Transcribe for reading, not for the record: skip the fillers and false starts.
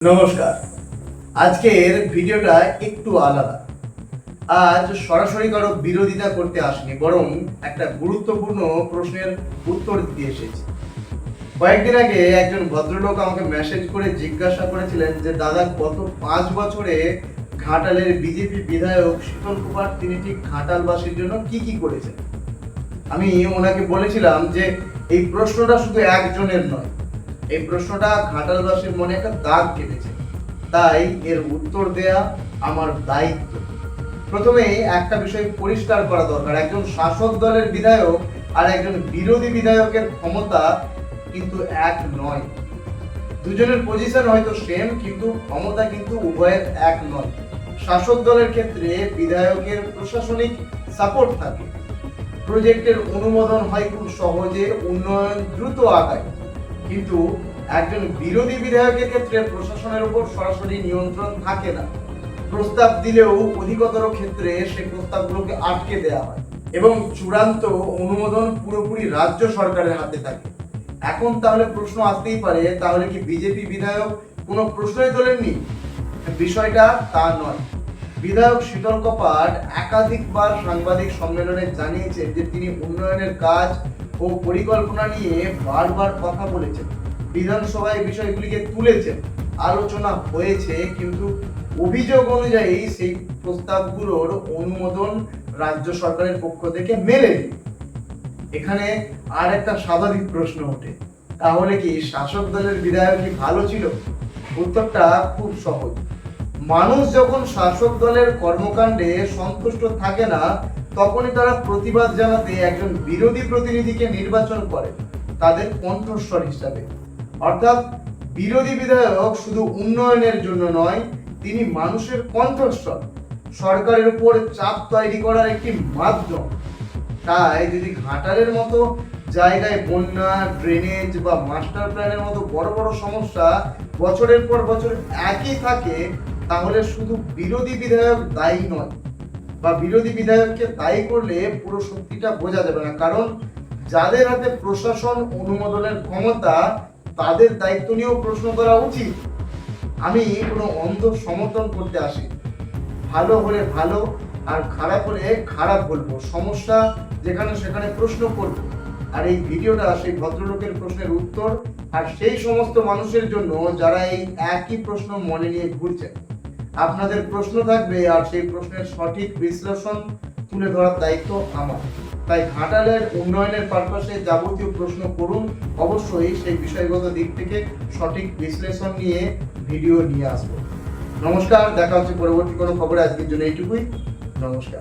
নমস্কার। আজকের ভিডিওটা একটু আলাদা। আজ সরাসরি কারো বিরোধিতা করতে আসিনি, বরং একটা গুরুত্বপূর্ণ প্রশ্নের উত্তর দিতে এসেছি। কয়েকদিন আগে একজন ভদ্রলোক আমাকে মেসেজ করে জিজ্ঞাসা করেছিলেন যে দাদা, গত 5 বছরে ঘাটালের বিজেপি বিধায়ক শীতল কুমার তিনি ঠিক ঘাটালবাসীর জন্য কি করেছেন। আমি ওনাকে বলেছিলাম যে এই প্রশ্নটা শুধু একজনের নয়, এই প্রশ্নটা ঘাটালবাসীর মনে একটা দাগ কেটেছে, তাই এর উত্তর দেয়া আমার দায়িত্ব। প্রথমে একটা বিষয় পরিষ্কার করা দরকার, একজন শাসক দলের বিধায়ক আর একজন বিরোধী বিধায়কের ক্ষমতা কিন্তু এক নয়। দুজনের পজিশন হয়তো সেম, কিন্তু ক্ষমতা কিন্তু উভয়ের এক নয়। শাসক দলের ক্ষেত্রে বিধায়কের প্রশাসনিক সাপোর্ট থাকে, প্রজেক্টের অনুমোদন হয় খুব সহজে, উন্নয়ন দ্রুত আগায়। কিন্তু একজন বিরোধী বিধায়কের ক্ষেত্রে প্রশাসনের উপর সরাসরি নিয়ন্ত্রণ থাকে না। প্রস্তাব দিলেও অধিকতর ক্ষেত্রে সেই প্রস্তাবগুলোকে আটকে দেওয়া হয় এবং চূড়ান্ত অনুমোদন পুরোপুরি রাজ্য সরকারের হাতে থাকে। এখন তাহলে প্রশ্ন আসতেই পারে, তাহলে কি বিজেপি বিধায়ক কোনো প্রশ্নই তোলেননি? বিষয়টা তা নয়। বিধায়ক শীতল কপাট একাধিকবার সাংবাদিক সম্মেলনে জানিয়েছেন যে তিনি উন্নয়নের কাজ ও পরিকল্পনা নিয়ে বারবার কথা বলেছেন, বিধানসভায় বিষয়গুলিকে তুলেছেন, আলোচনা হয়েছে, কিন্তু অভিযোগ অনুযায়ী সেই প্রস্তাবগুলোর অনুমোদন রাজ্য সরকারের পক্ষ থেকে মেলেনি। এখানে আর একটা স্বাভাবিক প্রশ্ন ওঠে, তাহলে কি শাসক দলের বিধায়ক কি ভালো ছিল? উত্তরটা খুব সহজ। মানুষ যখন শাসক দলের কর্মকাণ্ডে সন্তুষ্ট থাকে না, তখনই তারা প্রতিবাদ জানাতে একজন বিরোধী প্রতিনিধিকে নির্বাচন করে তাদের কণ্ঠস্বর হিসাবে। অর্থাৎ বিরোধী বিধায়ক শুধু উন্নয়নের জন্য নয়, তিনি মানুষের কণ্ঠস্বর, সরকারের উপর চাপ তৈরি করার একটি মাধ্যম। তাই যদি ঘাটালের মতো জায়গায় বন্যা, ড্রেনেজ বা মাস্টার প্ল্যানের মতো বড় বড় সমস্যা বছরের পর বছর একই থাকে, তাহলে শুধু বিরোধী বিধায়ক দায়ী নয়, বা বিরোধী বিধায়ককে দায়ী করলে পুরো সত্যিটা বোঝা যাবে না। কারণ যাদের হাতে প্রশাসন অনুমোদনের ক্ষমতা, তাদের দায়িত্ব নিয়েও প্রশ্ন করা উচিত। আমি কোনো অন্ধ সমর্থন করতে আসি, ভালো হলে ভালো আর খারাপ হলে খারাপ বলবো, সমস্যা যেখানে সেখানে প্রশ্ন করব। আর এই ভিডিওটা সেই ভদ্রলোকের প্রশ্নের উত্তর, আর সেই সমস্ত মানুষের জন্য যারা এই একই প্রশ্ন মনে নিয়ে ঘুরছেন। আপনাদের প্রশ্ন থাকবে, আর সেই প্রশ্নের সঠিক বিশ্লেষণ তুলে ধরার দায়িত্ব আমার। তাই ঘাটালের উন্নয়নের পারপাসে যাবতীয় প্রশ্ন করুন, অবশ্যই সেই বিষয়গত দিক থেকে সঠিক বিশ্লেষণ নিয়ে ভিডিও নিয়ে আসবো। নমস্কার, দেখা হচ্ছে পরবর্তী কোনো খবরে। আজকের জন্য এইটুকুই। নমস্কার।